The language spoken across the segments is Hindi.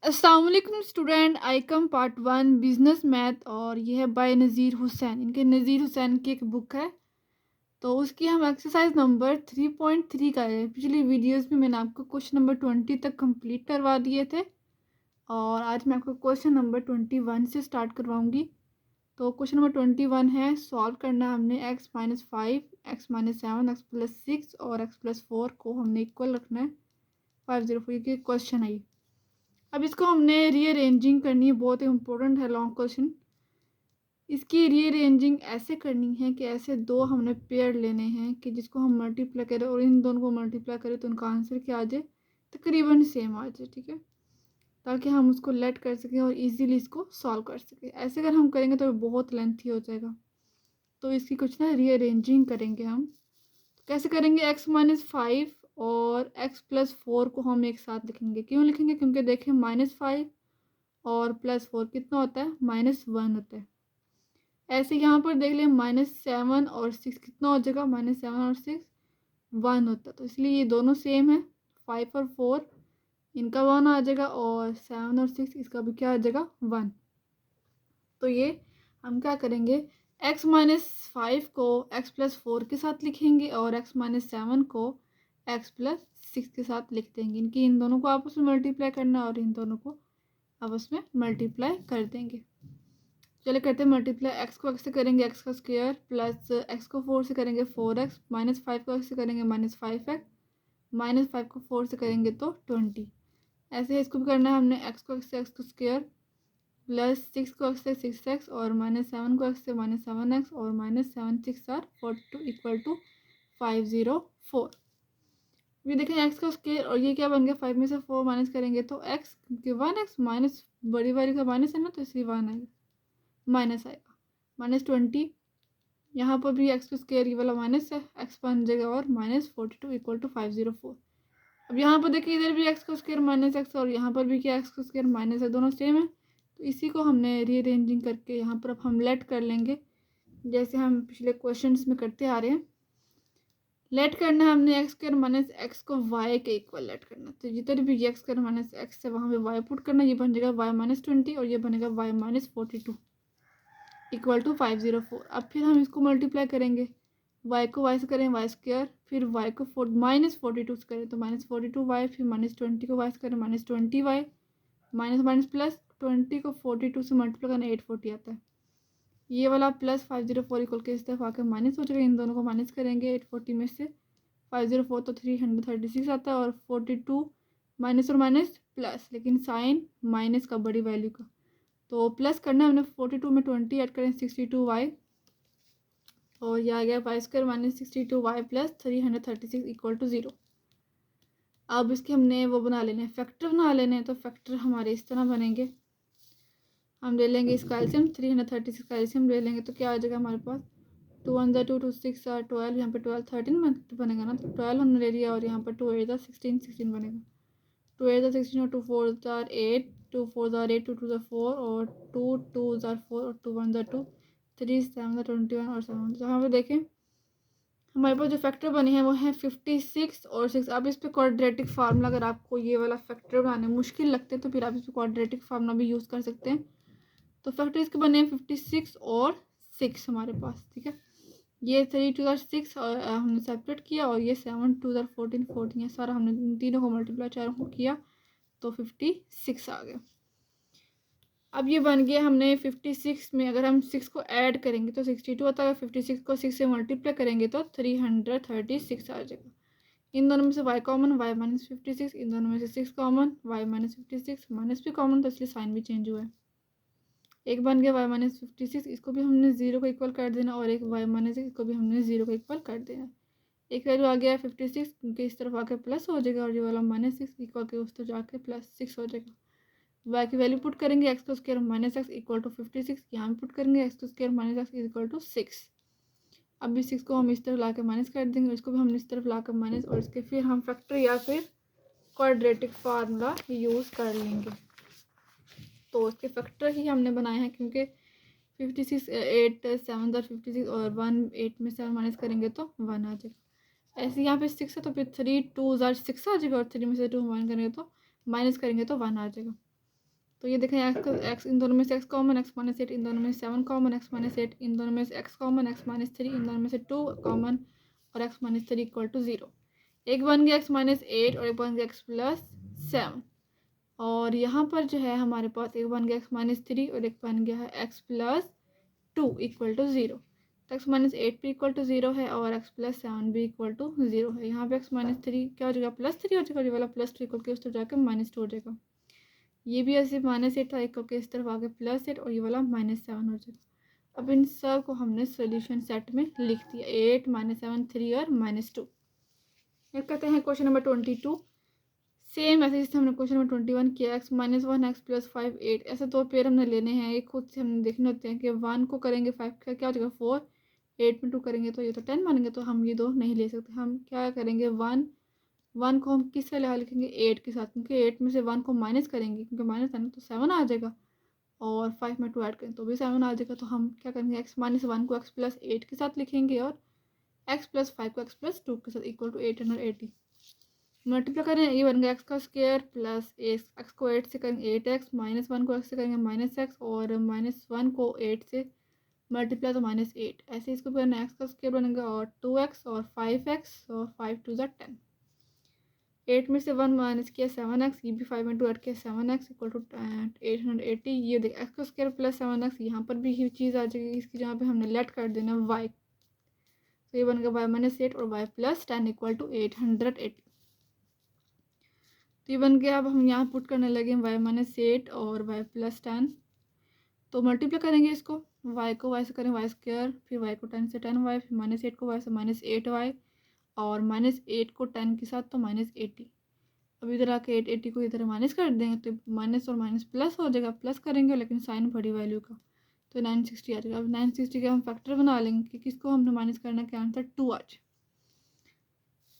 अस्सलाम वालेकुम स्टूडेंट। आई कम पार्ट 1 बिजनेस मैथ और ये है बाय नज़ीर हुसैन। इनके नज़ीर हुसैन की एक बुक है, तो उसकी हम एक्सरसाइज नंबर 3.3 कर रहे हैं। पिछली वीडियोस में मैंने आपको क्वेश्चन नंबर 20 तक कंप्लीट करवा दिए थे और आज मैं आपको क्वेश्चन नंबर 21 से स्टार्ट करवाऊंगी। तो क्वेश्चन नंबर 21 है, सॉल्व करना हमने x-5, x-7, x+6 और x+4 को हमने इक्वल रखना है 504 के क्वेश्चन है ये। अब इसको हमने रीअरेंजिंग करनी है, बहुत ही इंपॉर्टेंट है लॉन्ग क्वेश्चन। इसकी रीअरेंजिंग ऐसे करनी है कि ऐसे दो हमने पेयर लेने हैं कि जिसको हम मल्टीप्लाई करें और इन दोनों को मल्टीप्लाई करें तो उनका आंसर क्या आ जाए, तकरीबन सेम आ जाए। ठीक है, ताकि हम उसको लेट कर सकें और इजीली इसको सॉल्व कर सकें। ऐसे अगर हम करेंगे तो बहुत लेंथी हो जाएगा, तो इसकी कुछ ना रीअरेंजिंग करेंगे हम। कैसे करेंगे, x-5 और x+4 को हम एक साथ लिखेंगे। क्यों लिखेंगे, क्योंकि देखें -5 और +4 कितना होता है, -1 होता है। ऐसे यहाँ पर देख लें -7 और 6 कितना हो जाएगा, -7 और 6 1 होता है। तो इसलिए ये दोनों सेम है, 5 और 4 इनका 1 आ जाएगा और 7 और 6 इसका भी क्या आ जाएगा, 1। तो ये हम क्या करेंगे, x-5 को x+4 के साथ लिखेंगे और x-7 को x+6 के साथ लिख देंगे। इन दोनों को आपस में मल्टीप्लाई करना और इन दोनों को आपस में मल्टीप्लाई कर देंगे। चलिए करते हैं मल्टीप्लाई। एक्स को एक्स से करेंगे एक्स का स्क्वायर, प्लस एक्स को 4 से करेंगे 4x, -5 को एक्स से करेंगे -5x, -5 को 4 से करेंगे तो 20। ऐसे ही इसको भी करना है हमने, एक्स को एक्स से एक्स का स्क्वायर, प्लस 6 को एक्स से 6x और -7 को एक्स से -7x और -7 6 आर 42 इक्वल टू 504। ये देखें एक्स का स्क्वायर और ये क्या बन गया, 5 में से 4 माइनस करेंगे तो एक्स, क्योंकि 1x माइनस बड़ी वाली का माइनस है ना, तो इसलिए 1 आएगा, माइनस आएगा -20। यहाँ पर भी एक्स का स्क्वायर ये वाला माइनस है, एक्स बन जाएगा और -42 इक्वल टू 504। अब यहाँ पर देखिए इधर भी एक्स का स्क्वायर -x और यहाँ पर भी क्या एक्स का स्क्वायर माइनस है, दोनों सेम है। तो इसी को हमने रीअरेंजिंग करके यहाँ पर अब हम लेट कर लेंगे, जैसे हम पिछले क्वेश्चंस में करते आ रहे हैं। लेट करना है हमने x² - x को y के इक्वल लेट करना। तो जिधर भी x² - x है वहाँ पे y पुट करना, ये बन जाएगा y -20 और ये बनेगा y -42 इक्वल टू 504। अब फिर हम इसको मल्टीप्लाई करेंगे, y को y से करें y², फिर y को -42 से करें तो -42y, फिर -20 को y से करें -20y, माइनस माइनस प्लस 20 को 42 से मल्टीप्लाई करना 840 आता है। ये वाला प्लस 504 इक्वल के इस तरफ आकर माइनस हो जाएगा, इन दोनों को माइनस करेंगे 840 में से 504 तो 336 आता है और 42 माइनस और माइनस प्लस, लेकिन साइन माइनस का बड़ी वैल्यू का, तो प्लस करना है हमने। 42 में 20 ऐड करें 62y और यह आ गया y² - 62y plus 336 equal to 0। अब इसके हमने वो बना लेने हैं, फैक्टर बना लेने हैं। तो फैक्टर हमारे इस तरह बनेंगे, हम ले लेंगे इसका एलसीएम, 336 का एलसीएम ले लेंगे तो क्या आ जाएगा हमारे पास, 2 1 2 2 6 आर 12, यहाँ पे 12 13 बनेगा ना, तो 12 हमने ले लिया और यहाँ पर 2 8 16 16 बनेगा। 2 8 16 और 2 4 8, 2 4 8, 2 2 4 और 2 2 4 और 2 1 2, 3 7 21 और 7। यहाँ पे देखें हमारे पास जो फैक्टर बने हैं वो है 56 और 6। अब इस पे क्वाड्रेटिक फार्मूला, अगर आपको ये वाला फैक्टर बनाने मुश्किल लगते हैं तो फिर आप इस पे क्वाड्रेटिक फार्मूला भी यूज़ कर सकते हैं। तो फैक्टर इसके बने हैं 56 और 6 हमारे पास। ठीक है, ये 3 2 6 और हमने सेपरेट किया और ये 7 2 14 14, ये सारा हमने इन तीनों को मल्टीप्लाई चारों को किया तो 56 आ गया। अब ये बन गया, हमने 56 में अगर हम 6 को ऐड करेंगे तो 62 आता है, 56 को 6 से मल्टीप्लाई करेंगे तो 336 आ जाएगा। इन दोनों में से y कॉमन, y -56, इन दोनों में से 6 कॉमन, y -56, माइनस भी कॉमन तो इसलिए साइन भी चेंज हुआ है। एक बन गया y -56, इसको भी हमने 0 को इक्वल कर देना और एक y -6 इसको भी हमने 0 को इक्वल कर देना। एक वैल्यू आ गया 56, क्योंकि इस तरफ आके प्लस हो जाएगा और ये वाला -6 इक्वल के उस तरफ जाके +6 हो जाएगा। y की वैल्यू पुट करेंगे, x का स्क्वायर -x इक्वल टू 56, यहाँ भी पुट करेंगे x का स्क्वायर -x इक्वल टू 6। अब इस 6 को हम इस तरफ ला कर माइनस कर देंगे, इसको भी हम इस तरफ ला कर माइनस, और इसके फिर हम फैक्टर या फिर क्वाड्रेटिक फार्मूला यूज़ कर लेंगे। तो इसके फैक्टर ही हमने बनाए हैं, क्योंकि 56 8 7 56 और 1 8 में 7 माइनस करेंगे तो 1 आ जाएगा। ऐसे यहाँ पे 6 है तो फिर 3 2 6 आ जाएगा और 3 में से 2 माइनस करेंगे तो 1 आ जाएगा। तो ये देखें एक्स इन दोनों में से एक्स कॉमन, एक्स माइनस 8 इन दोनों में से 7 कॉमन, एक्स माइनस 8 इन दोनों में से एक्स कॉमन, एक्स माइनस 3 इन दोनों में से 2 कॉमन और एक्स माइनस 3 इक्वल टू 0। एक बन गया एक्स माइनस 8 और एक बन गया एक्स प्लस 7। और यहाँ पर जो है हमारे पास एक बन गया एक्स माइनस 3 और एक बन गया है एक्स प्लस 2 इक्वल टू 0। तो एक्स माइनस 8 भी इक्वल टू 0 है और एक्स प्लस 7 भी इक्वल टू 0 है। यहाँ पे एक्स माइनस 3 क्या हो जाएगा, प्लस 3 हो जाएगा, ये वाला प्लस 2 इक्वल के उस तरफ जाकर माइनस 2 हो जाएगा। ये भी ऐसे माइनस 8 था, इक्वल के इस तरफ आगे प्लस 8 और ये वाला माइनस 7 हो जाएगा। अब इन सब को हमने सोल्यूशन सेट में लिख दिया, 8 माइनस 7 3 और माइनस 2। फिर कहते हैं क्वेश्चन नंबर 22। सेम ऐसे जैसे हमने क्वेश्चन नंबर 21 किया, एक्स माइनस 1 एक्स प्लस 5 8। ऐसे दो पेयर हमने लेने हैं, एक खुद से हमने देखने होते हैं कि 1 को करेंगे 5 का क्या हो जाएगा 4, 8 में 2 करेंगे तो ये तो 10 बनेंगे। तो हम ये दो नहीं ले सकते, हम क्या करेंगे 1 को हम किससे लगा लिखेंगे 8 के साथ, क्योंकि 8 में से 1 को माइनस करेंगे क्योंकि माइनस है ना तो 7 आ जाएगा और 5 में 2 ऐड करें तो भी 7 आ जाएगा। तो हम क्या करेंगे एक्स माइनस 1 को एक्स प्लस 8 के साथ लिखेंगे और एक्स प्लस 5 को एक्स प्लस 2 के साथ इक्वल टू 880। मल्टीप्लाई करें, ये बन गया एक्स का स्क्वायर प्लस एक्स को 8 से करेंगे 8x, माइनस 1 को एक्स से करेंगे माइनस एक्स और माइनस 1 को 8 से मल्टीप्लाई तो माइनस 8। ऐसे इसको करना एक्स का स्क्वायर बनेगा और 2x और 5x और 5 2 10। 8 में से 1 माइनस किया 7x, ये भी 5 में 2 ऐड किया 7x इक्वल टू 880। ये देखिए एक्स का स्क्वायर प्लस 7x, यहाँ पर भी ये चीज़ आ जाएगी, इसकी जहाँ पे हमने लेट कर देना y। तो ये बन गया y माइनस 8 और y प्लस 10 इक्वल टू 880। तो ये बन गया। अब हम यहाँ पुट करने लगे y माइनस 8 और y प्लस 10। तो मल्टीप्लाई करेंगे इसको, y को y से करें y स्क्वायर, फिर y को 10 से 10y, फिर माइनस 8 को y से माइनस 8y और माइनस 8 को 10 के साथ तो माइनस 80। अब इधर आके 880 को इधर माइनस कर देंगे तो माइनस और माइनस प्लस हो जाएगा, प्लस करेंगे लेकिन साइन बड़ी वैल्यू का तो 960 आ जाएगा। अब 960 के हम फैक्टर बना लेंगे कि किसको हमने माइनस करना है, क्या आंसर 2 आ जाए।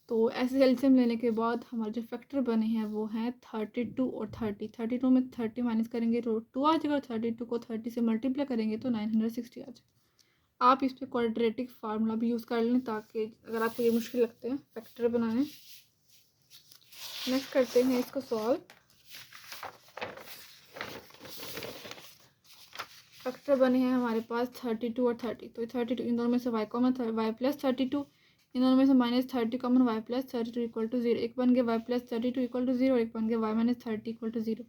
तो ऐसे एलसीएम लेने के बाद हमारे जो फैक्टर बने हैं वो हैं 32 और 30। 32 में 30 माइनस करेंगे तो 2 आ जाएगा और 32 को 30 से मल्टीप्लाई करेंगे तो 960 आ जाएगा। आप इस पर क्वाड्रेटिक फार्मूला भी यूज़ कर लें ताकि अगर आपको ये मुश्किल लगते हैं फैक्टर बनाने। नेक्स्ट करते हैं इसको सॉल्व। फैक्टर बने हैं हमारे पास 32 और 30। तो 32 इन दोनों में से y कॉमन, y प्लस 32 इन दोनों में से minus 30 common, y plus 32 equal to 0। एक बन गया y प्लस 32 इक्वल टू 0, एक बन गया y माइनस 30 इक्वल टू 0।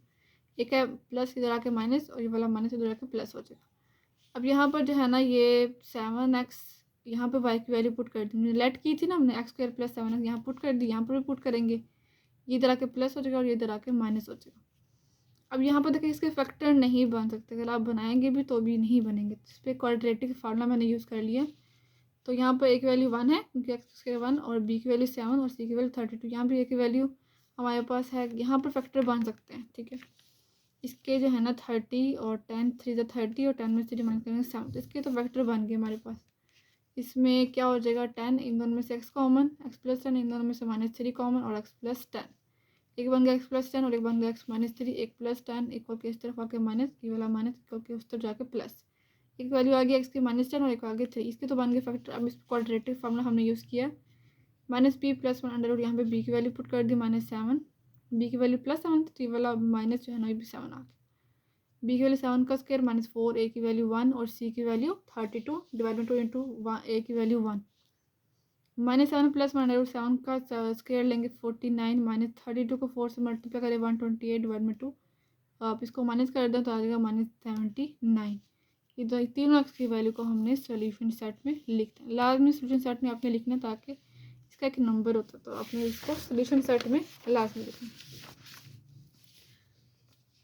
एक है प्लस इधर आके माइनस और ये वाला माइनस इधर आके प्लस हो जाएगा। अब यहाँ पर जो है ना ये 7x यहाँ पे y की वैल्यू पुट कर दी, लेट की थी ना हमने एक्स स्क्वायर प्लस 7x यहाँ पुट कर दी, यहाँ पर भी पुट करेंगे, ये इधर आके प्लस हो जाएगा और ये इधर आके माइनस हो जाएगा। अब यहाँ पर देखिए इसके फैक्टर नहीं बन सकते, अगर आप बनाएंगे भी तो भी नहीं बनेंगे। इस पर क्वाड्रेटिक फार्मूला मैंने यूज़ कर लिया। तो यहाँ पर एक वैल्यू 1 है क्योंकि एक्स के 1 और बी की वैल्यू 7 और सी की वैल्यू 32। यहाँ भी एक वैल्यू हमारे पास है, यहाँ पर फैक्टर बन सकते हैं, ठीक है। इसके जो है ना 30 और 10 3 30 और 10 में से माइनस करेंगे 7, तो इसके तो फैक्टर बन गए हमारे पास। इसमें क्या हो जाएगा 10 इन दोनों में से एक्स कॉमन, एक्स प्लस 10 इन दोनों में से माइनस 3 कॉमन और एक्स प्लस 10। एक बन गया एक्स प्लस 10 और एक बन गया एक्स माइनस 3। एक प्लस 10 इक्वल के इस तरफ आके माइनस, ये वाला माइनस इक्वल के उस तरफ जाके प्लस। एक वैल्यू आ गई एक्स की माइनस 10 और एक आगे 3, इसके तो बन गए फैक्टर। अब इस क्वाड्रेटिक फार्मूला हमने यूज़ किया, minus B plus 1 under root, यहाँ पे बी की वैल्यू पुट कर दी -7, बी की वैल्यू +7 तो ये वाला माइनस जो है ना ये भी 7 आ गया। बी की वैल्यू 7 का स्क्वायर -4, ए की वैल्यू 1 और सी की वैल्यू 32 डिवाइड बाई 2 इंटू ए की वैल्यू 1। -7 + 1 अंडर रूट 7 का स्क्वायर लेंगे 49, -32 को 4 से मल्टीप्लाई करें 128 डिवाइड बाई 2। आप इसको माइनस कर दें तो आ जाएगा -79। ये दो तीनों एक्स की वैल्यू को हमने सोल्यूशन सेट में लिखना है। लाजमी सोल्यूशन सेट में आपने लिखना है ताकि इसका एक नंबर होता है, तो आपने इसको सोल्यूशन सेट में लाजमी लिखना।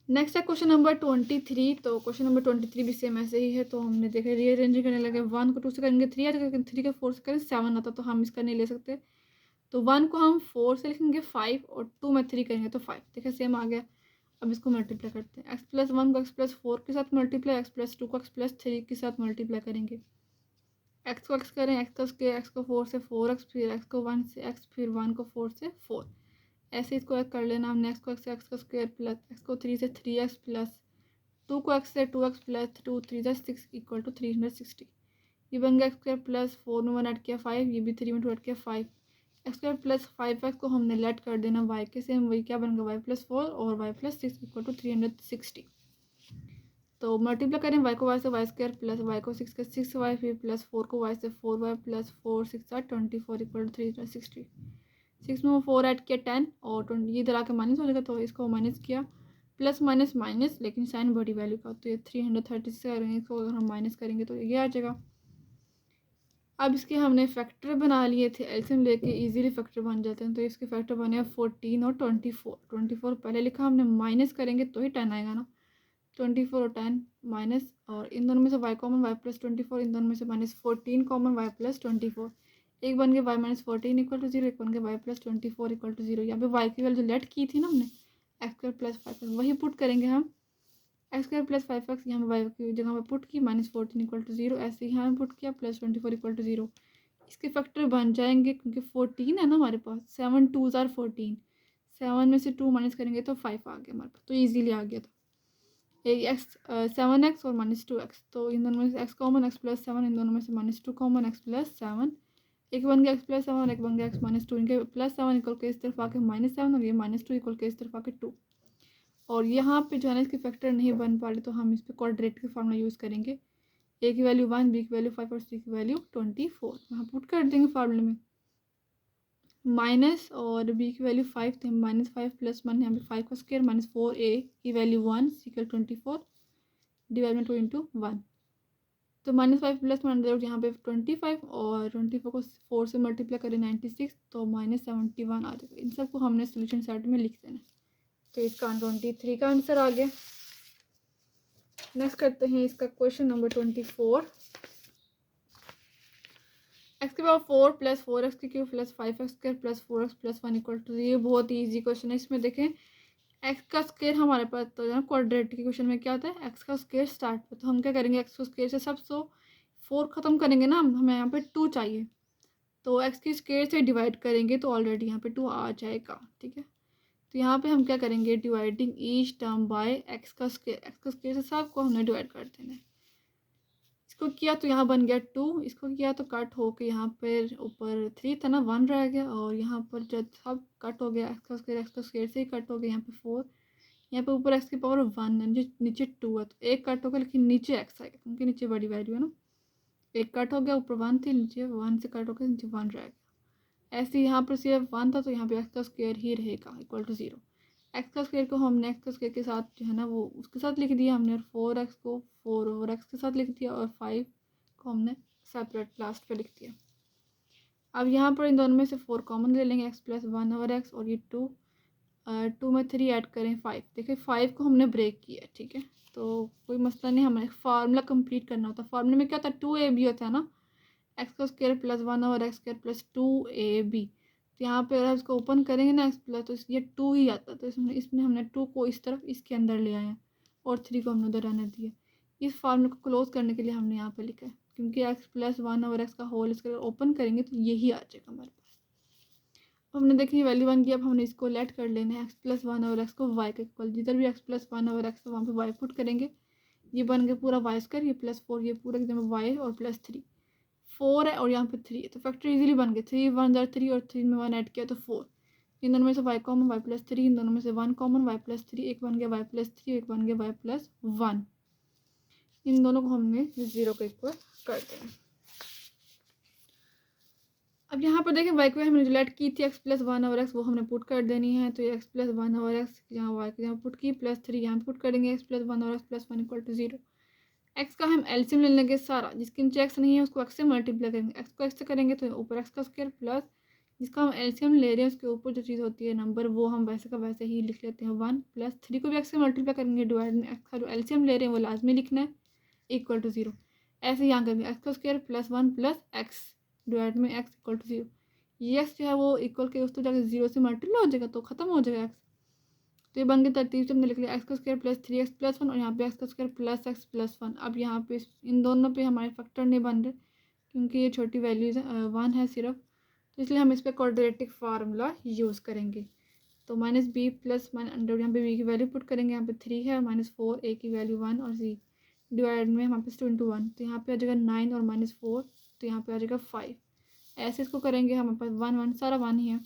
नेक्स्ट है क्वेश्चन नंबर 23। तो क्वेश्चन नंबर 23 भी सेम ऐसे ही है। तो हमने देखा रीअरेंज करने लगे, 1 को 2 से करेंगे 3 आता है, 3 को 4 से करें 7 आता, तो हम इसका नहीं ले सकते। तो 1 को हम 4 से लिखेंगे 5 और 2 में 3 करेंगे तो 5, देखिए सेम आ गया। अब इसको मल्टीप्लाई करते हैं, एक्स प्लस 1 को एक्स प्लस 4 के साथ मल्टीप्लाई, एक्स प्लस 2 को एक्स प्लस 3 के साथ मल्टीप्लाई करेंगे। एक्स को एक्स करें, एक्स का स्क्वायर, एक्स को 4 से 4x, फिर एक्स को 1 से x, फिर 1 को 4 से 4। ऐसे इसको कर लेना हमने, एक्स को एक्स का स्क्वायर प्लस एक्स को 3 से 3x प्लस 2 को एक्स से 2x प्लस 2 3 6 इक्वल टू 360। ये बन गया एक्स स्क्वायर प्लस 4 में 1 ऐड किया 5, ये भी 3 में 2 ऐड किया 5 एक्स स्क्वायर प्लस 5x को हमने लेट कर देना y के सेम, वही क्या बनेगा y+4 और y+6 इक्वल टू 360। तो मल्टीप्लाई करें y को y से वाई स्क्वायर प्लस y को 6 के 6y फिर प्लस 4 को y से 4y प्लस 4 6 24 इक्वल टू 360। 6 में 4 ऐड किया 10 और 20 ये इधर आके माइनस हो जाएगा तो इसको माइनस किया, प्लस माइनस माइनस लेकिन साइन बड़ी वैल्यू का, तो ये 336 करेंगे, इसको अगर हम माइनस करेंगे तो ये आ जाएगा। अब इसके हमने फैक्टर बना लिए थे, एलसीएम लेके इजीली फैक्टर बन जाते हैं, तो इसके फैक्टर बने 14 और 24। 24 पहले लिखा हमने, माइनस करेंगे तो ही 10 आएगा ना, 24 और 10 माइनस, और इन दोनों में से y कॉमन y+24, इन दोनों में से -14 कॉमन y+24, एक बन गया y-14 इक्वल टू 0, एक बन गया y+24 इक्वल टू 0। यहाँ पे y की वैल्यू लेट की थी ना हमने एक्स स्क्वायर प्लस 5x, वही पुट करेंगे हम, एक्स स्क्वायर प्लस 5x यहाँ पे वाई की जगह पे पुट की, -14 इक्वल टू 0, ऐसे ही यहाँ पे पुट किया +24 इक्वल टू 0। इसके फैक्टर बन जाएंगे क्योंकि 14 है ना हमारे पास, 7 2s आर 14, 7 में से 2 माइनस करेंगे तो 5 आ गया हमारे पास, तो ईजिली आ गया। तो एक एक्स 7x और -2x, तो इन दोनों में से x कॉमन x+7, इन दोनों में से -2 कॉमन x+7, एक बन गया x+7, एक बन गया x-2, इनके +7 इक्वल के इस तरफ आके -7 और ये -2 इक्वल के इस तरफ आके 2। और यहाँ पे जो है ना इसके फैक्टर नहीं बन पा रहे तो हम इस पर क्वाड्रेटिक का फार्मूला यूज़ करेंगे, a की वैल्यू 1, b की वैल्यू 5 और c की वैल्यू 24। यहाँ पुट कर देंगे फार्मूले में, माइनस और b की वैल्यू 5 थे, -5 + 1 यहाँ पे 5 का स्क्वायर -4a की वैल्यू 1 इक्वल 24 डिवाइड में 2 इंटू 1, तो -5 + 1 यहाँ पे 25 और 24 को 4 से मल्टीप्लाई करें 96, तो -71 आ जाएगा। इन सबको हमने सोल्यूशन सेट में लिख देना, तो इसका 23 का आंसर आ गया। नेक्स्ट करते हैं इसका क्वेश्चन नंबर 24। एक्स के पावर 4 प्लस 4x की cube plus 5x square plus 4x plus 1 equal to, ये बहुत ही ईजी क्वेश्चन है। इसमें देखें एक्स का स्क्वायर हमारे पास, तो ना क्वाड्रेटिक क्वेश्चन में क्या होता है, एक्स का स्क्वायर स्टार्ट पे, तो हम क्या करेंगे एक्स को स्क्वायर से सब 4 खत्म करेंगे ना, हमें यहाँ पे 2 चाहिए, तो एक्स की स्क्वायर से डिवाइड करेंगे तो ऑलरेडी यहाँ पे 2 आ जाएगा, ठीक है। तो यहाँ पे हम क्या करेंगे, dividing each term by x का स्क्वायर से सबको हमने डिवाइड कर देना है। इसको किया तो यहाँ बन गया 2, इसको किया तो कट हो के यहाँ पर ऊपर 3 था ना 1 रह गया, और यहाँ पर जब सब कट हो गया एक्स का स्क्वायर से ही कट हो गया, यहाँ पे 4, यहाँ पे ऊपर एक्स की पावर 1 है, नीचे 2 है, तो एक कट होगा लेकिन नीचे एक्स आएगा क्योंकि नीचे बड़ी वैल्यू है ना, एक कट हो गया, ऊपर 1 थी, नीचे 1 से कट हो गया, नीचे 1 रह गया। ऐसे यहाँ पर सिर्फ 1 था तो यहाँ पे एक्स का स्क्वायर ही रहेगा इक्वल टू 0। एक्स का स्क्वायर को हमने एक्स का स्क्वायर के साथ जो है ना वो उसके साथ लिख दिया हमने, और 4x को 4 ओवर एक्स के साथ लिख दिया, और 5 को हमने सेपरेट लास्ट पे लिख दिया। अब यहाँ पर इन दोनों में से 4 कॉमन ले लेंगे, x+1 ओवर एक्स, और ये 2 में 3 ऐड करें 5, देखिए 5 को हमने ब्रेक किया, ठीक है, तो कोई मसला नहीं, हमें फार्मूला कंप्लीट करना होता है। फार्मूले में क्या होता है 2ab होता है ना, एक्स का square +1 over x square plus 2ab, तो यहाँ पे अगर इसको ओपन करेंगे ना एक्स प्लस, तो ये 2 ही आता है, तो इसमें हमने 2 को इस तरफ इसके अंदर ले आए हैं और 3 को हमने उधर रहने दिया। इस फार्मूले को क्लोज करने के लिए हमने यहाँ पे लिखा है, क्योंकि x+1 ओवर एक्स का होल स्क्वायर ओपन करेंगे तो यही आ जाएगा हमारे पास। अब हमने देखिए वैल्यू 1 की, अब हमने इसको लेट कर लेना है x+1 ओवर एक्स को y के इक्वल, जिधर भी x+1 ओवर एक्स है वहाँ पे y पुट करेंगे, ये बन गया पूरा y स्क्वायर, ये +4, ये पूरा एकदम y और +3, 4 है और यहाँ पे 3 है, तो फैक्टर इजीली बन गए, 3 1 जार 3 और 3 में 1 ऐड किया तो 4, इन दोनों में से y कॉमन y+3, इन दोनों में से 1 कॉमन y+3, एक बन गया y+3, एक बन गया y+1, इन दोनों को हमने 0 के इक्वल कर देना। अब यहाँ पर देखें y को हमने रिलेट की थी x+1 ओवर एक्स, वो हमने पुट कर देनी है, तो ये x+1 ओवर एक्स यहाँ y को यहाँ पुट की, +3 यहाँ पुट करेंगे, x+1 over X +1 equal to 0। X का हम एलसीएम ले लेंगे सारा, जिसके नीचे एक्स नहीं है उसको एक्स से मल्टीप्लाई करेंगे, एक्स को एक्स से करेंगे तो ऊपर एक्स का स्क्वायर प्लस जिसका हम एलसीएम ले रहे हैं उसके ऊपर जो चीज़ होती है नंबर, वो हम वैसे का वैसे ही लिख लेते हैं 1, +3 को भी एक्स से मल्टीप्लाई करेंगे, डिवाइड में एक्स का जो एलसीएम ले रहे हैं वो लाजमी लिखना है इक्वल टू 0। ऐसे यहाँ करेंगे एक्स का स्क्वायर +1 प्लस एक्स डिवाइड में एक्स इक्वल टू 0, ये एक्स जो है वो इक्वल के उस तो जाकर 0 से मल्टीप्लाई हो जाएगा तो खत्म हो जाएगा एक्स, तो ये बन गया तरतीब से हमने लिख लिया एक्स का स्क्वायर प्लस 3x प्लस 1 और यहाँ पे एक्स का स्क्वायर प्लस एक्स प्लस 1। अब यहाँ पे इन दोनों पे हमारे फैक्टर नहीं बन रहे क्योंकि ये छोटी वैल्यूज है, 1 है सिर्फ, तो इसलिए हम इस पर क्वाड्रेटिक फार्मूला यूज़ करेंगे। तो -b प्लस अंडर, यहाँ पे b की वैल्यू पुट करेंगे, यहाँ पे 3 है, -4 a की वैल्यू 1 और c डिवाइड में हमारे पास 2 into 1, तो यहाँ पे आ जाएगा 9 और -4, तो यहाँ पे आ जाएगा 5, ऐसे इसको करेंगे, हमारे पास 1 1 सारा 1 ही है।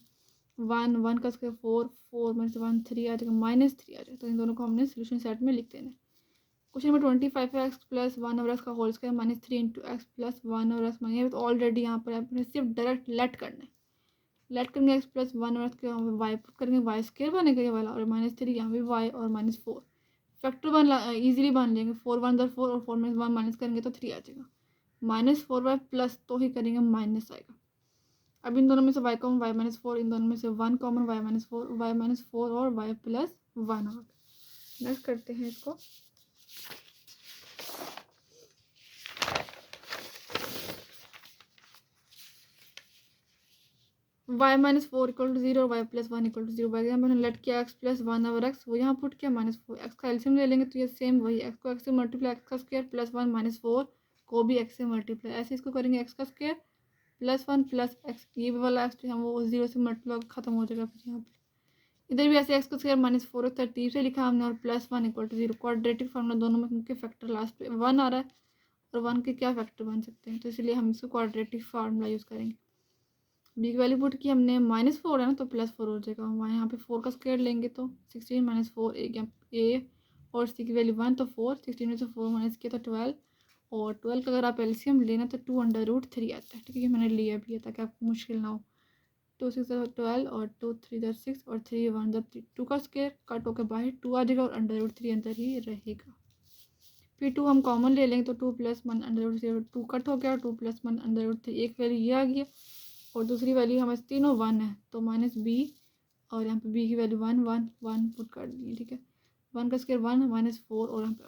1 1 का स्क्वायर 4, 4 में से 1 3 आ जाएगा, -3 आ जाएगा। तो इन दोनों को हमने सोल्यूशन सेट में लिख देना है। Question number 25 x plus 1 over x का whole square -3 into x plus 1 over x. मैंने तो ऑलरेडी यहाँ पर आपने सिर्फ डायरेक्ट लेट करना है। लेट करेंगे एक्स प्लस 1 ओवर एक्स के यहाँ पे वाई पुट करेंगे, वाई स्क्वायर बनेगा ये वाला, और -3 यहाँ पे वाई और -4 फैक्टर वन ईजिली बन लेंगे। 4 1 × 4 और 4 में 1 माइनस करेंगे तो 3 आ जाएगा। -4 y प्लस तो ही करेंगे माइनस आएगा। अब इन दोनों में से y कॉमन y -4, इन दोनों में से 1 कॉमन y -4 और y प्लस 1 होगा। नेक्स्ट करते हैं इसको। y -4 = 0 और y प्लस 1 = 0। बाई मैंने लेट किया x प्लस 1 ओवर एक्स, वो यहाँ पुट किया -4। x का एलसीएम ले लेंगे तो ये सेम वही, x को x से मल्टीप्लाई x का स्क्वायर प्लस 1 -4 को भी x से मल्टीप्लाई, ऐसे इसको करेंगे x का स्क्वायर प्लस 1 प्लस x, ये भी वाला x वो 0 से मल्टीप्लाई खत्म हो जाएगा। फिर यहाँ पे इधर भी ऐसे x का स्क्वायर -4 तरतीब से लिखा हमने, और प्लस 1 = 0। क्वाड्रेटिक फार्मूला दोनों में उनके फैक्टर लास्ट पे 1 आ रहा है, और 1 के क्या फैक्टर बन सकते हैं, तो इसलिए हम इसको क्वाड्रेटिक फार्मूला यूज़ करेंगे। बी की वैल्यू पुट की हमने -4 है ना, तो +4 हो जाएगा। हमारे यहाँ पे 4 का स्क्वायर लेंगे तो 16 - 4 a और सी की वैल्यू 1 तो 4, 16 में से 4 माइनस किया तो 12, और 12 का अगर आप एलसीएम लेना तो 2√3 आता है। ठीक है, ये मैंने लिया भी है ताकि आपको मुश्किल ना हो। 2 6 12 और 2 3 6 और 3 1 3, 2 का स्क्वायर कट होकर बाहर 2 आ जाएगा, और √3 अंदर ही रहेगा। फिर 2 हम कॉमन ले लेंगे तो 2 + 1 √0, 2 कट हो गया, और 2 + 1 √3, एक वैल्यू ये आ गया, और दूसरी वैल्यू हमारे तीनों 1 है तो -b, और यहाँ पे b की वैल्यू 1 1 1 पुट कर दी। ठीक है, 1 का स्क्वायर 1 -4 और यहाँ पे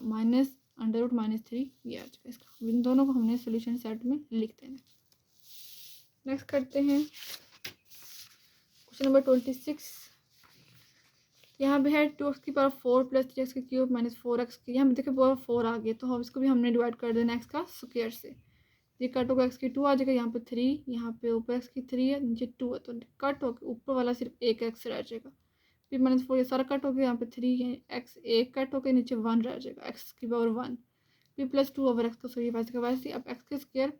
-√-3 ये आ जाएगा इसका। इन दोनों को हमने सोल्यूशन सेट में लिख देना। नेक्स्ट करते हैं क्वेश्चन नंबर 26। यहाँ पे है 2x की पावर 4 + 3x की क्यूब -4x की, यहाँ पे देखिए पावर 4 आ गया, तो हम इसको भी हमने डिवाइड कर देना x का स्क्वायर से। ये कट होकर x की 2 आ जाएगा, यहाँ पे 3, यहाँ पे ऊपर x की 3 है, नीचे 2 है, तो कट होकर ऊपर वाला सिर्फ एक x रह जाएगा। फिर -4 ये सारा कट हो गया, यहाँ पे 3 है, x एक कट होकर नीचे 1 रह जाएगा, x की पावर 1। फिर +2 ओवर x, तो सही वैसे का वैसे। अब x के स्क्वायर,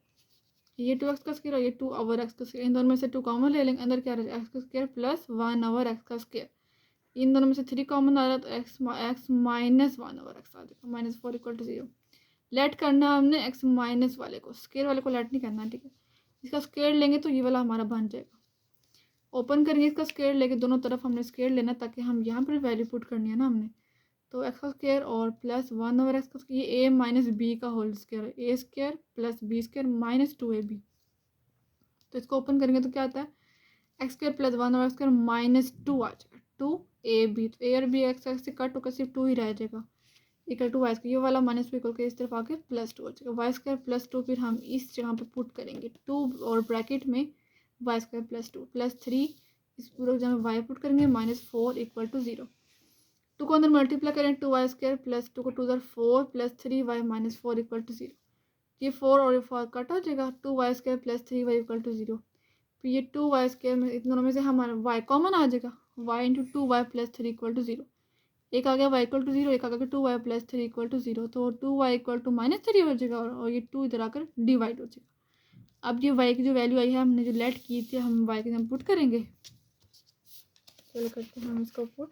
ये 2x का स्क्वायर और ये 2 ओवर x का स्क्वायर, इन दोनों में से 2 कॉमन ले लेंगे, अंदर क्या रहेगा x का स्क्वायर प्लस 1 ओवर x का स्क्वायर। इन दोनों में से 3 कॉमन आ रहा है तो x -1 ओवर x आ जाएगा। -4 = 0। लेट करना है हमने x माइनस वाले को, स्क्वायर वाले को लेट नहीं करना। ठीक है, इसका स्क्वायर लेंगे तो ये वाला हमारा बन जाएगा। ओपन करेंगे, इसका स्क्वायर लेके दोनों तरफ हमने स्क्वायर लेना, ताकि हम यहाँ पर वैल्यू पुट करनी है ना हमने। तो x का स्क्वायर और प्लस 1 ओवर x का स्क्वायर, ये a - b का होल स्क्वायर है, a square plus b square -2ab। तो इसको ओपन करेंगे तो क्या आता है, x square plus 1 over x square -2 आ जाएगा, 2ab। तो a और b x से कट होकर सिर्फ 2 ही रह जाएगा, इक्वल टू वाई स्क्वायर, ये वाला -2 इक्वल के इस तरफ आके +2 हो जाएगा। वाई स्क्वायर +2 फिर हम इस जगह पे पुट करेंगे 2 और ब्रैकेट में वाई स्क्वायर +2 +3, इस पूरे जगह में वाई पुट करेंगे, -4 = 0। 2 को अंदर मल्टीप्लाई करें, 2y स्क्वायर प्लस 2 को 2 4 प्लस 3y -4 = 0। ये 4 और ये 4 कट हो जाएगा, 2y स्क्वायर प्लस 3y = 0। फिर ये 2y स्क्वायर में इन दोनों में से हमारा y कॉमन आ जाएगा, y × 2y + 3 = 0। एक आ गया y = 0, एक आ गया 2y + 3 = 0, तो 2y = -3 हो जाएगा, और ये 2 इधर आकर डिवाइड हो जाएगा। अब ये y की जो वैल्यू आई है हमने जो लेट की थी, हम y के पुट करेंगे। चलो करते हैं हम इसको पुट।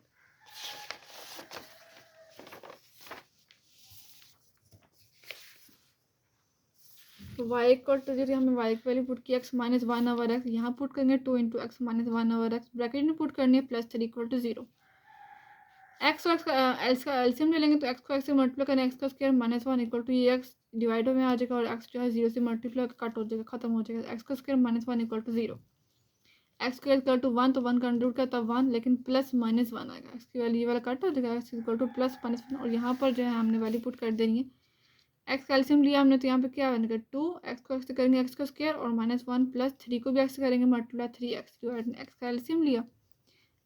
तो y = 0, हमें y की वैल्यू पुट की x -1 ओवर x, यहाँ पुट करेंगे 2 × x -1 ओवर x, ब्रैकेट में पुट करनी है +3 = 0। x और x का एलसीएम ले लेंगे तो x को x से मल्टीप्लाई करें, x का स्क्वायर -1 = ये x डिवाइड में आ जाएगा, और x जो है 0 से मल्टीप्लाई कट हो जाएगा, खत्म हो जाएगा। x का स्क्वायर -1 = 0, x स्क्वायर = 1, तो 1 का अंडर रूट क्या था 1, लेकिन प्लस -1 आएगा, x की वैल्यू ये वाला कट हो जाएगा, x = +1, और यहाँ पर जो है हमने वैल्यू पुट कर देनी है। x का एलसीएम लिया हमने, तो यहाँ पे क्या बनेगा 2, x को x से करेंगे x का स्क्वायर, और -1 प्लस 3 को भी x से करेंगे मल्टीप्लाई 3x, x का एलसीएम लिया,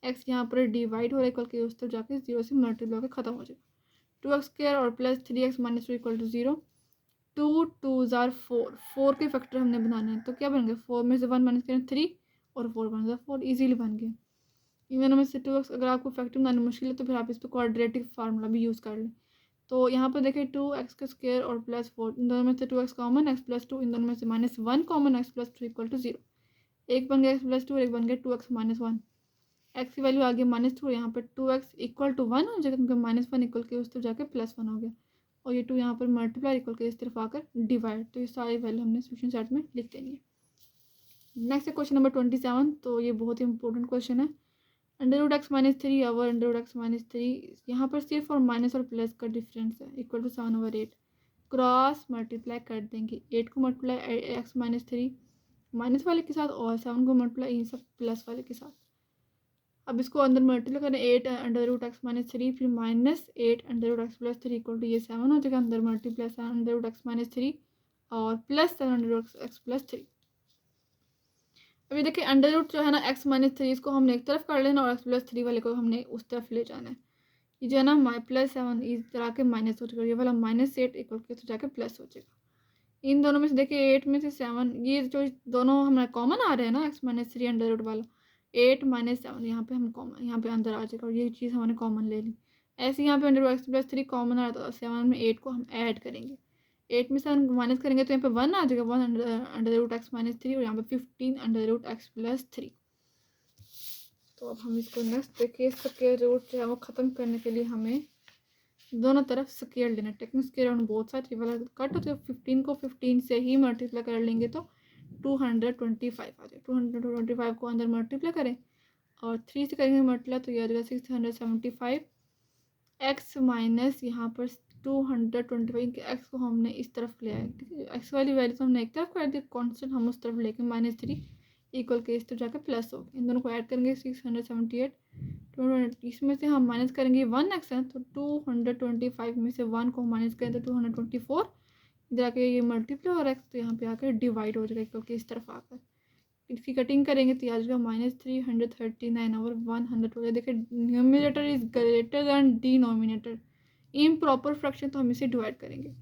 x यहाँ पर डिवाइड हो रहा है, इक्वल के उस तरफ जाके 0 से मल्टीप्लाई होकर खत्म हो जाएगा। 2x² और प्लस 3x -2 = 0। 2 2 4, 4 के फैक्टर हमने बनाने हैं, तो क्या बन गया, 4 में से 1 माइनस करें 3, और 4 बन गया 4, ईजिली बन गया। इन दोनों में से 2x अगर आपको फैक्टर बनाना मुश्किल है तो फिर आप इस पर क्वाड्रेटिक फार्मूला भी यूज़ कर लें। तो यहाँ पर देखिए 2x का स्क्वायर और +4, इन दोनों में से 2x कॉमन, x + 2, इन दोनों में से -1 कॉमन, x + 2 = 0। एक बन गया x+2 और एक बन गया 2x-1। एक्स की वैल्यू आ गई -2 और यहाँ पर 2x इक्वल टू 1 हो जाएगा क्योंकि -1 इक्वल के उस तरफ जाके +1 हो गया और ये 2 यहाँ पर मल्टीप्लाई इक्वल के इस तरफ आकर डिवाइड। तो ये सारी वैल्यू हमने सोल्यूशन सेट में लिख देनी है। नेक्स्ट है क्वेश्चन नंबर 27। तो ये बहुत ही इंपॉर्टेंट क्वेश्चन है। √x-3 और √x-3 यहाँ पर सिर्फ और माइनस और प्लस का डिफरेंस है इक्वल टू 7/8। क्रॉस मल्टीप्लाई कर देंगे 8 को मल्टीप्लाई x-3 माइनस वाले के साथ और 7 को मल्टीप्लाई इन सब प्लस वाले के साथ। अब इसको अंदर मल्टीप्लाई करें 8 √x-3 फिर -8 √x+3 इक्वल टू ये 7 हो जाएगा। अंदर मल्टीप्लाई 7 √x-3 और प्लस 7 √x+3। अभी देखिए अंडर रूट जो है ना x-3 इसको हमने एक तरफ कर लेना और x+3 वाले को हमने उस तरफ ले जाना है। ये जो है ना +7 इस तरह के माइनस हो जाएगा, ये वाला -8 इक्वल के तो जाके प्लस हो जाएगा। इन दोनों में से देखिए 8 में से 7 ये जो दोनों हमारे कॉमन आ रहे हैं ना x-3 अंडर रूट वाला 8 - 7 यहाँ पे हम कॉमन यहाँ पे अंदर आ जाएगा और ये चीज़ हमने कॉमन ले ली। ऐसे यहाँ पे अंडर रूट x+3 कॉमन आ रहा था 7 में 8 को हम ऐड करेंगे। 8 में से हम माइनस करेंगे तो यहाँ पे 1 आ जाएगा 1 अंडर रूट x-3 और यहाँ पे 15 अंडर रूट x+3। तो अब हम इसको नेक्स्ट देखिए स्क्वायर रूट जो है वो ख़त्म करने के लिए हमें दोनों तरफ स्क्वायर लेना है। Taking square on both side ये वाला कट होता है। 15 को 15 से ही मल्टीप्लाई कर लेंगे तो 225 आ जाए। 225 को अंदर मल्टीप्लाई करें और 3 से करेंगे मल्टीप्लाई तो ये आ जाएगा 675 x माइनस यहाँ पर 225 एक्स को हमने इस तरफ ले आए। ठीक है, एक्स वाली वैल्यू तो हमने एक तरफ कर दी, कांस्टेंट हम उस तरफ लेके -3 इक्वल के इस तरफ जाकर प्लस हो गया। इन दोनों को ऐड करेंगे 678 इसमें से हम माइनस करेंगे 1x है तो 225 में से 1 को माइनस करें तो 224 इधर आके ये मल्टीप्लाई और एक्स तो यहाँ पे आकर डिवाइड हो जाएगा इक्वल के इस तरफ आकर। इसकी कटिंग करेंगे तो आ जाएगा -339 और 100 हो जाएगा। देखिए numerator is greater than denominator. Improper fraction तो हम इसे डिवाइड करेंगे।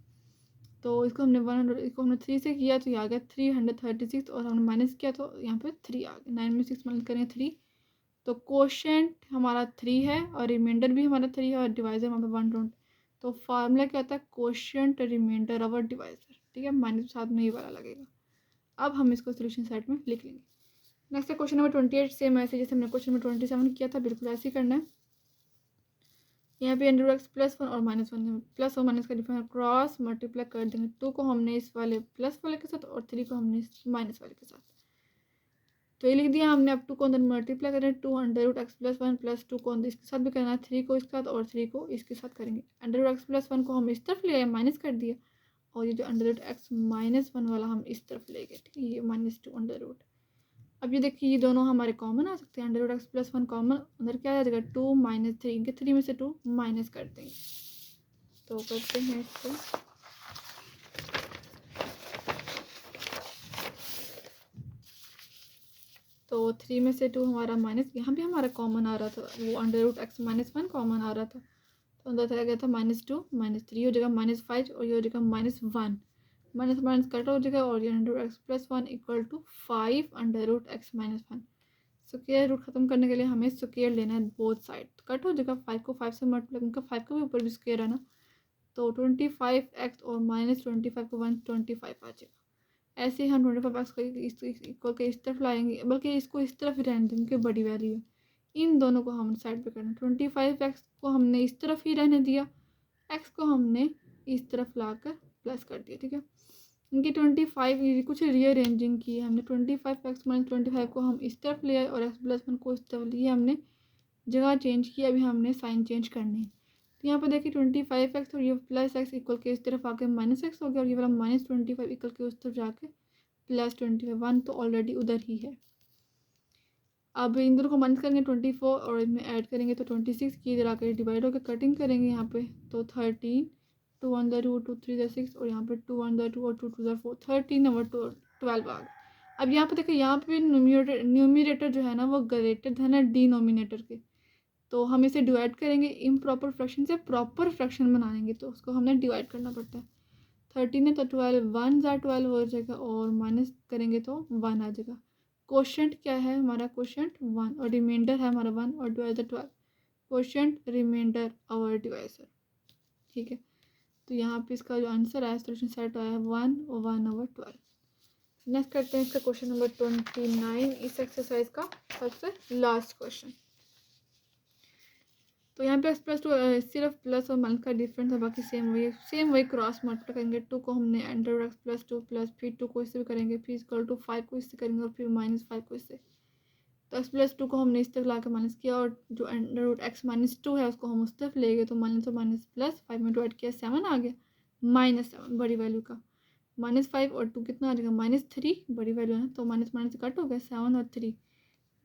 तो इसको हमने 100 इसको हमने 3 से किया तो ये आ गया 336 और हमने माइनस किया तो यहाँ पे 3 आ गया। 9 में 6 माइनस करेंगे 3 तो कोशेंट हमारा 3 है और रिमाइंडर भी हमारा 3 है और डिवाइजर वहाँ पे 120। तो फार्मूला क्या होता है कोशेंट रिमाइंडर और डिवाइजर। ठीक है, माइनस साथ में ये वाला लगेगा। अब हम इसको सोल्यूशन सेट में लिख लेंगे। नेक्स्ट है क्वेश्चन नंबर 28। सेम ऐसे जैसे हमने क्वेश्चन नंबर 27 किया था बिल्कुल ऐसे ही करना है। यहाँ पे अंडर x +1 और -1 प्लस और माइनस का डिफरेंस क्रॉस मल्टीप्लाई कर देंगे। 2 को हमने इस वाले प्लस वाले के साथ और 3 को हमने इस माइनस वाले के साथ। तो ये लिख दिया हमने। अब 2 को अंदर मल्टीप्लाई करें 2 अंडर x +1 प्लस 2 को अंदर इसके साथ भी करना है 3 को इसके साथ और 3 को इसके साथ करेंगे। अंडर x +1 को हम इस तरफ ले आए माइनस कर दिया और ये जो अंडर x -1 वाला हम इस तरफ ले गए। ठीक है, ये -2 अंडर रूट। अब ये देखिए ये दोनों हमारे कॉमन आ सकते हैं। अंडर x +1 कॉमन अंदर क्या आ जाएगा 2 - 3 इनके 3 में से 2 माइनस कर देंगे। तो करते हैं इसको। तो 3 में से 2 हमारा माइनस यहाँ भी हमारा कॉमन आ रहा था वो अंडर x -1 कॉमन आ रहा था तो अंदर चला गया था -2 -3 हो जाएगा -5 और ये हो जाएगा -1 माइनस माइनस कट हो जाएगा और ये under x +1 equal to 5 under x -1। Square root खत्म करने के लिए हमें स्क्वायर लेना है बोथ साइड। कट हो जाएगा 5 को 5 से मल्टीप्लाई उनका 5 के भी ऊपर भी स्क्वायर है ना तो 25x और -25 को 125 आ जाएगा। ऐसे ही हम 25x को इक्वल के इस तरफ लाएंगे बल्कि इसको इस तरफ ही रहने देंगे क्योंकि बड़ी वैल्यू है। इन दोनों को हम साइड पे करना। 25x को हमने इस तरफ ही रहने दिया, x को हमने इस तरफ लाकर प्लस कर दिया। ठीक है, इनकी 25 कुछ रीअरेंजिंग की है हमने। 25x - 25 को हम इस तरफ ले आए और x +1 को इस तरफ लिए हमने जगह चेंज की। अभी हमने साइन चेंज करनी है। तो यहाँ पर देखिए 25x और ये +x इक्वल के इस तरफ आके -x हो गया और ये वाला -25 इक्वल के उस तरफ जाके +25 1 तो ऑलरेडी उधर ही है। अब इन दोनों को माइनस करेंगे 24 और इनमें ऐड करेंगे तो 26 की इधर आकर डिवाइड होकर कटिंग करेंगे यहाँ पे तो 13 2 1 2 2 3 6 और यहाँ पे 2 1 2 और 2 2 4 13 और 12 आ गए। अब यहाँ पे देखिए यहाँ पे न्यूमिनेटर जो है ना वो ग्रेटर है ना डिनोमिनेटर के तो हम इसे डिवाइड करेंगे इम्प्रॉपर फ्रैक्शन से प्रॉपर फ्रैक्शन बनाएंगे तो उसको हमने डिवाइड करना पड़ता है। 13 है तो 12 1 ज़ा 12 हो जाएगा और माइनस करेंगे तो 1 आ जाएगा। क्वोशंट क्या है हमारा क्वोशंट 1 और रिमाइंडर है हमारा 1 और डिवाइजर 12। क्वोशंट रिमाइंडर और डिवाइजर। ठीक है, तो यहाँ पे इसका जो आंसर आया सोल्यूशन सेट आया 1 और 1/12। नेक्स्ट करते हैं इसका क्वेश्चन नंबर 29 इस एक्सरसाइज का सबसे लास्ट क्वेश्चन। तो यहाँ पे प्लस टू सिर्फ प्लस और माइनस का डिफरेंस है, बाकी सेम वही क्रॉस मल्टीप्लाई करेंगे। 2 को हमने under root X plus 2 plus फिर 2 को इससे भी करेंगे, फिर इक्वल टू 5 को इससे करेंगे और फिर -5 को इससे। तो एक्स प्लस 2 को हमने इस तक ला के माइनस किया और जो अंडर रूट एक्स -2 है उसको हम उस तरफ ले गए, तो माइनस और माइनस प्लस 5 में ऐड किया 7 आ गया, -7 बड़ी वैल्यू का। -5 और 2 कितना आ जाएगा -3, बड़ी वैल्यू है तो माइनस माइनस कट हो गया 7 और 3।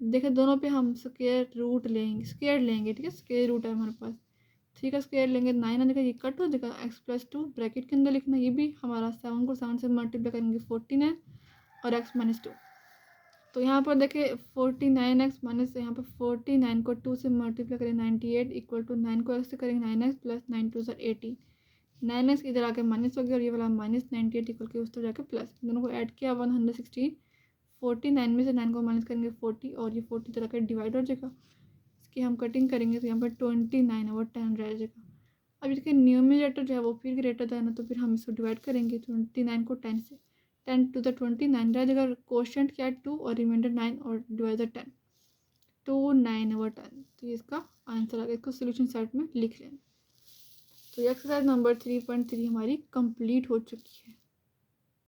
देखिए दोनों पे हम स्क्वायर रूट लेंगे, स्क्वायर लेंगे, ठीक है, स्क्वायर रूट है हमारे पास। 3 का स्क्वायर लेंगे 9 आ जाएगा, ये कट हो जाएगा। एक्स प्लस 2 ब्रैकेट के अंदर लिखना, ये भी हमारा 7 को 7 से मल्टीप्लाई करेंगे 49 और एक्स -2। तो यहाँ पर देखिए 49x माइनस, यहाँ पर 49 को 2 से मल्टीप्लाई करें 98 इक्वल टू 9 को एक्स से करेंगे 9x प्लस 9 2 18। 9x इधर आके माइनस हो गया और ये वाला -98 इक्वल के उस तरफ जाके प्लस, दोनों को ऐड किया 116। 49 में से 9 को माइनस करेंगे 40 और ये 40 इधर आकर डिवाइड हो जाएगा। इसकी हम कटिंग करेंगे तो यहाँ पर 29 और 10 रह जाएगा। अब इसके न्यूमरेटर जो है वो फिर ग्रेटर था ना, तो फिर हम इसको डिवाइड करेंगे 29 को 10 से। 10 टू द 29 रह जाएगा, क्वोशंट क्या है 2 और रिमाइंडर 9 और डिवाइड 10, 2 9/10। तो ये इसका आंसर आ गया, इसको सोल्यूशन सेट में लिख लेना। तो ये एक्सरसाइज नंबर 3.3 हमारी कंप्लीट हो चुकी है।